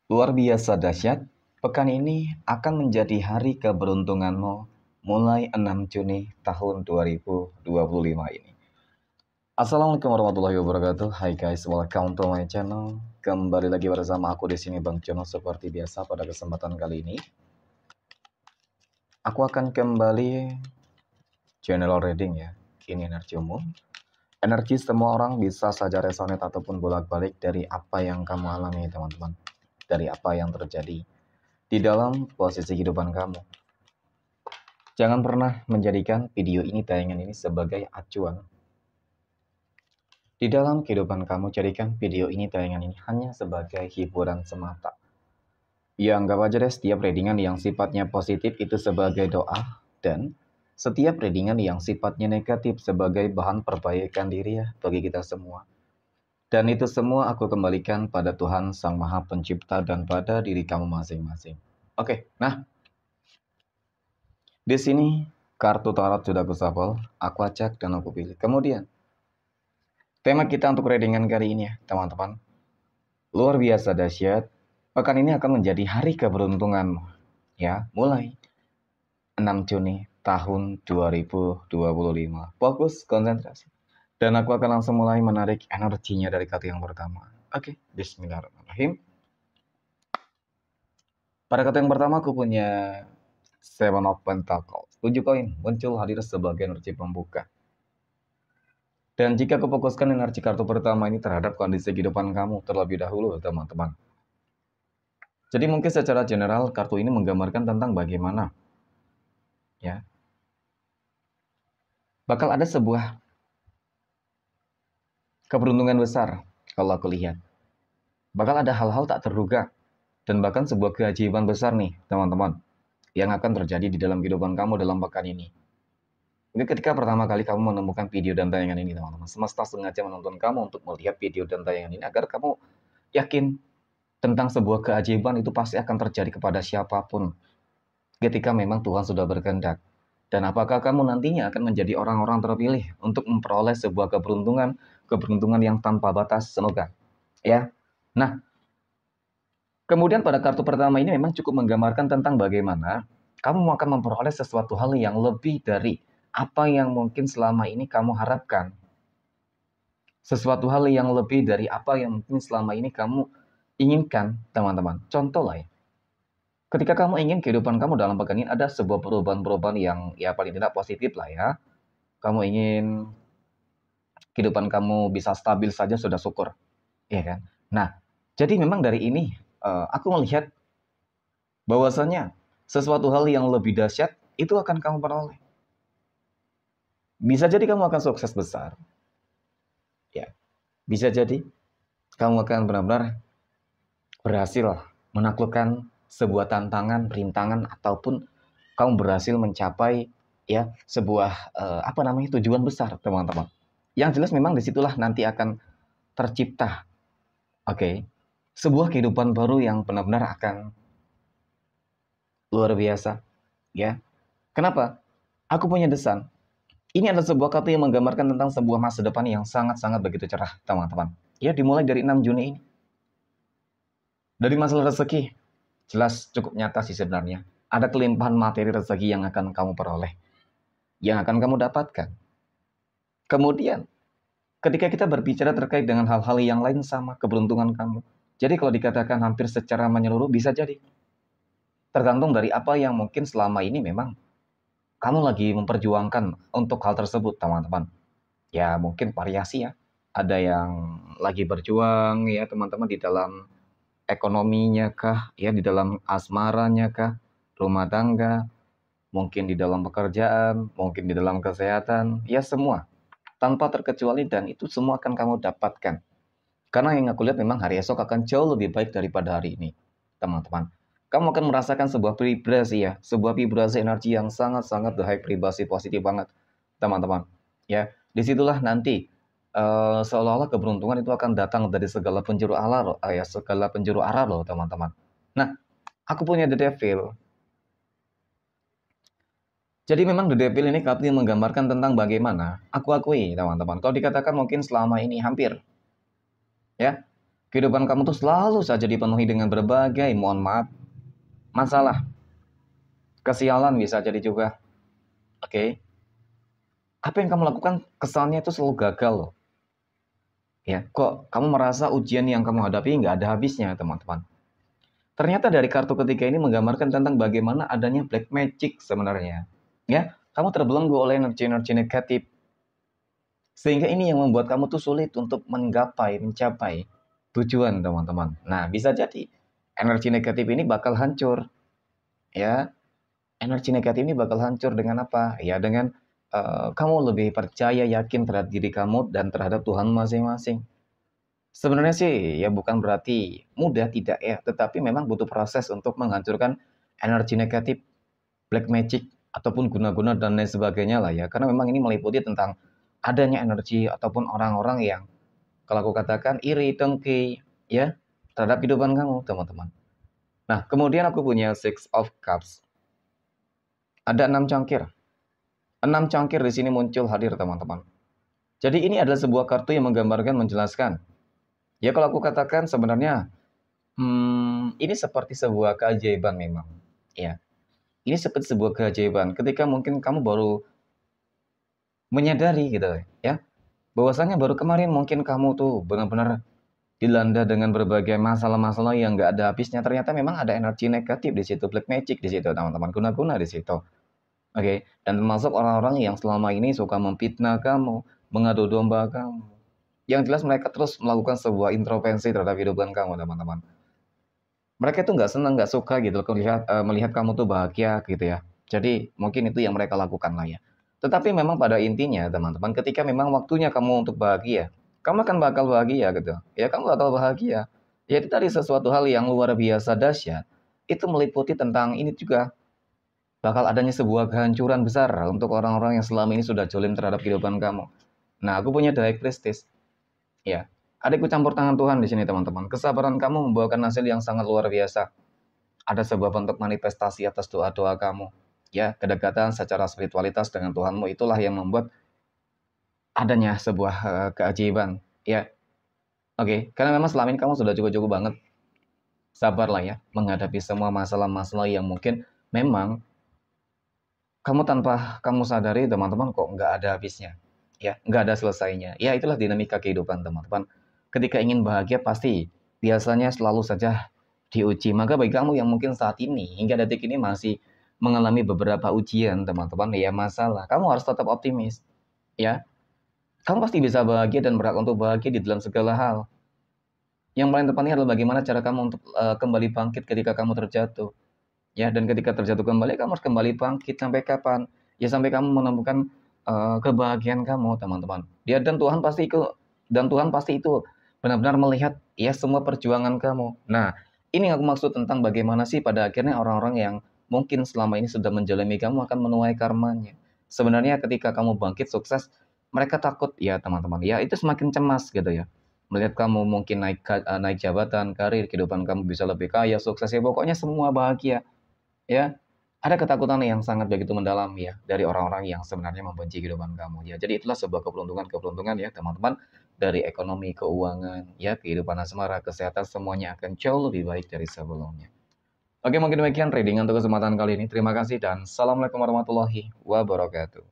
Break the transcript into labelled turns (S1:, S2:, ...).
S1: Luar biasa dahsyat, pekan ini akan menjadi hari keberuntunganmu mulai 6 Juni tahun 2025 ini. Assalamualaikum warahmatullahi wabarakatuh. Hai guys, welcome to my channel. Kembali lagi bersama aku di sini Bang Jono seperti biasa pada kesempatan kali ini. Aku akan kembali general reading ya. Ini energi umum. Energi semua orang bisa saja resonate ataupun bolak-balik dari apa yang kamu alami teman-teman. Dari apa yang terjadi di dalam posisi kehidupan kamu. Jangan pernah menjadikan video ini, tayangan ini sebagai acuan. Di dalam kehidupan kamu, jadikan video ini, tayangan ini hanya sebagai hiburan semata. Ya, anggap aja deh setiap readingan yang sifatnya positif itu sebagai doa, dan setiap readingan yang sifatnya negatif sebagai bahan perbaikan diri ya bagi kita semua. Dan itu semua aku kembalikan pada Tuhan Sang Maha Pencipta dan pada diri kamu masing-masing. Oke, nah di sini kartu tarot sudah aku shuffle, aku acak dan aku pilih. Kemudian tema kita untuk readingan kali ini ya teman-teman. Luar biasa dahsyat. Pekan ini akan menjadi hari keberuntunganmu. Ya, mulai 6 Juni tahun 2025. Fokus, konsentrasi. Dan aku akan langsung mulai menarik energinya dari kartu yang pertama. Oke, bismillahirrahmanirrahim. Pada kartu yang pertama aku punya Seven of Pentacles. 7 koin muncul hadir sebagai energi pembuka. Dan jika aku fokuskan energi kartu pertama ini terhadap kondisi kehidupan kamu terlebih dahulu, teman-teman. Jadi mungkin secara general kartu ini menggambarkan tentang bagaimana ya bakal ada sebuah keberuntungan besar kalau aku lihat. Bakal ada hal-hal tak terduga dan bahkan sebuah keajaiban besar nih, teman-teman, yang akan terjadi di dalam kehidupan kamu dalam pekan ini. Ini ketika pertama kali kamu menemukan video dan tayangan ini, teman-teman. Semesta sengaja menonton kamu untuk melihat video dan tayangan ini agar kamu yakin tentang sebuah keajaiban itu pasti akan terjadi kepada siapapun ketika memang Tuhan sudah berkehendak. Dan apakah kamu nantinya akan menjadi orang-orang terpilih untuk memperoleh sebuah keberuntungan yang tanpa batas, semoga. Ya. Nah, kemudian pada kartu pertama ini memang cukup menggambarkan tentang bagaimana kamu akan memperoleh sesuatu hal yang lebih dari apa yang mungkin selama ini kamu harapkan. Sesuatu hal yang lebih dari apa yang mungkin selama ini kamu inginkan, teman-teman. Contoh lah ya. Ketika kamu ingin kehidupan kamu dalam pekan ini ada sebuah perubahan-perubahan yang ya paling tidak positif lah ya. Kamu ingin kehidupan kamu bisa stabil saja sudah syukur. Iya kan? Nah, jadi memang dari ini aku melihat bahwasanya sesuatu hal yang lebih dahsyat itu akan kamu peroleh. Bisa jadi kamu akan sukses besar. Ya. Bisa jadi kamu akan benar-benar berhasil menaklukkan sebuah tantangan, rintangan ataupun kamu berhasil mencapai ya sebuah tujuan besar, teman-teman. Yang jelas memang disitulah nanti akan tercipta sebuah kehidupan baru yang benar-benar akan luar biasa ya. Kenapa? Aku punya desan. Ini adalah sebuah kartu yang menggambarkan tentang sebuah masa depan yang sangat-sangat begitu cerah, teman-teman. Ya, dimulai dari 6 Juni ini. Dari masalah rezeki, jelas cukup nyata sih sebenarnya. Ada kelimpahan materi rezeki yang akan kamu peroleh. Yang akan kamu dapatkan. Kemudian, ketika kita berbicara terkait dengan hal-hal yang lain sama keberuntungan kamu. Jadi kalau dikatakan hampir secara menyeluruh bisa jadi. Tergantung dari apa yang mungkin selama ini memang kamu lagi memperjuangkan untuk hal tersebut, teman-teman. Ya, mungkin variasi ya. Ada yang lagi berjuang ya, teman-teman, di dalam ekonominya kah, ya di dalam asmaranya kah, rumah tangga, mungkin di dalam pekerjaan, mungkin di dalam kesehatan, ya semua. Tanpa terkecuali dan itu semua akan kamu dapatkan. Karena yang aku lihat memang hari esok akan jauh lebih baik daripada hari ini, teman-teman. Kamu akan merasakan sebuah vibrasi ya, sebuah vibrasi energi yang sangat-sangat high, vibrasi positif banget, teman-teman. Ya, disitulah nanti seolah-olah keberuntungan itu akan datang dari segala penjuru arah loh, teman-teman. Nah, aku punya The Devil. Jadi memang The Devil ini kartu yang menggambarkan tentang bagaimana aku akui, teman-teman. Kalau dikatakan mungkin selama ini hampir ya Kehidupan kamu tuh selalu saja dipenuhi dengan berbagai, mohon maaf, masalah. Kesialan bisa jadi juga. Oke. Apa yang kamu lakukan kesannya itu selalu gagal loh. Ya, kok kamu merasa ujian yang kamu hadapi nggak ada habisnya, teman-teman. Ternyata dari kartu ketiga ini menggambarkan tentang bagaimana adanya black magic sebenarnya. Ya, kamu terbelenggu oleh energi-energi negatif. Sehingga ini yang membuat kamu tuh sulit untuk mencapai tujuan, teman-teman. Nah, bisa jadi energi negatif ini bakal hancur. Ya, energi negatif ini bakal hancur dengan apa? Ya, dengan kamu lebih percaya, yakin terhadap diri kamu dan terhadap Tuhan masing-masing. Sebenarnya sih ya bukan berarti mudah, tidak ya, tetapi memang butuh proses untuk menghancurkan energi negatif, black magic, ataupun guna-guna dan lain sebagainya lah ya. Karena memang ini meliputi tentang adanya energi ataupun orang-orang yang kalau aku katakan iri, dengki, ya, terhadap kehidupan kamu, teman-teman. Nah, kemudian aku punya Six of Cups. Ada 6 cangkir. 6 cangkir di sini muncul hadir, teman-teman. Jadi ini adalah sebuah kartu yang menggambarkan, menjelaskan. Ya kalau aku katakan sebenarnya ini seperti sebuah keajaiban memang. Ya, ini seperti sebuah keajaiban ketika mungkin kamu baru menyadari gitu ya, bahwasanya baru kemarin mungkin kamu tuh benar-benar dilanda dengan berbagai masalah-masalah yang nggak ada habisnya. Ternyata memang ada energi negatif di situ, black magic di situ, teman-teman, guna-guna di situ. Oke, dan termasuk orang-orang yang selama ini suka memfitnah kamu, mengadu domba kamu. Yang jelas mereka terus melakukan sebuah intervensi terhadap kehidupan kamu, teman-teman. Mereka tuh nggak senang, nggak suka gitu melihat kamu tuh bahagia gitu ya. Jadi mungkin itu yang mereka lakukan lah ya. Tetapi memang pada intinya teman-teman, ketika memang waktunya kamu untuk bahagia, kamu akan bakal bahagia gitu. Ya kamu bakal bahagia. Ya itu tadi sesuatu hal yang luar biasa dahsyat. Itu meliputi tentang ini juga bakal adanya sebuah kehancuran besar untuk orang-orang yang selama ini sudah jolim terhadap kehidupan kamu. Nah, aku punya High Priestess. Ya, ada ikut campur tangan Tuhan di sini teman-teman. Kesabaran kamu membawakan hasil yang sangat luar biasa. Ada sebuah bentuk manifestasi atas doa-doa kamu. Ya, kedekatan secara spiritualitas dengan Tuhanmu itulah yang membuat adanya sebuah keajaiban. Ya, oke. Karena memang selama ini kamu sudah cukup-cukup banget sabarlah ya menghadapi semua masalah-masalah yang mungkin memang kamu tanpa kamu sadari teman-teman kok nggak ada habisnya. Ya, nggak ada selesainya. Ya, itulah dinamika kehidupan teman-teman. Ketika ingin bahagia pasti biasanya selalu saja diuji. Maka bagi kamu yang mungkin saat ini hingga detik ini masih mengalami beberapa ujian teman-teman, ya masalah. Kamu harus tetap optimis. Ya, kamu pasti bisa bahagia dan berhak untuk bahagia di dalam segala hal. Yang paling terpenting adalah bagaimana cara kamu untuk kembali bangkit ketika kamu terjatuh. Ya, dan ketika terjatuh kembali, kamu harus kembali bangkit sampai kapan? Ya sampai kamu menemukan kebahagiaan kamu, teman-teman. Ya dan Tuhan pasti itu benar-benar melihat ya semua perjuangan kamu. Nah, ini yang aku maksud tentang bagaimana sih pada akhirnya orang-orang yang mungkin selama ini sudah menjalani kamu akan menuai karmanya. Sebenarnya ketika kamu bangkit sukses, mereka takut ya, teman-teman. Ya, itu semakin cemas gitu ya. Melihat kamu mungkin naik jabatan, karir, kehidupan kamu bisa lebih kaya, sukses ya pokoknya semua bahagia. Ya, ada ketakutan yang sangat begitu mendalam ya dari orang-orang yang sebenarnya membenci kehidupan kamu ya. Jadi itulah sebuah keberuntungan ya teman-teman, dari ekonomi, keuangan, ya kehidupan asmara, kesehatan semuanya akan jauh lebih baik dari sebelumnya. Oke, mungkin demikian reading untuk kesempatan kali ini. Terima kasih dan assalamualaikum warahmatullahi wabarakatuh.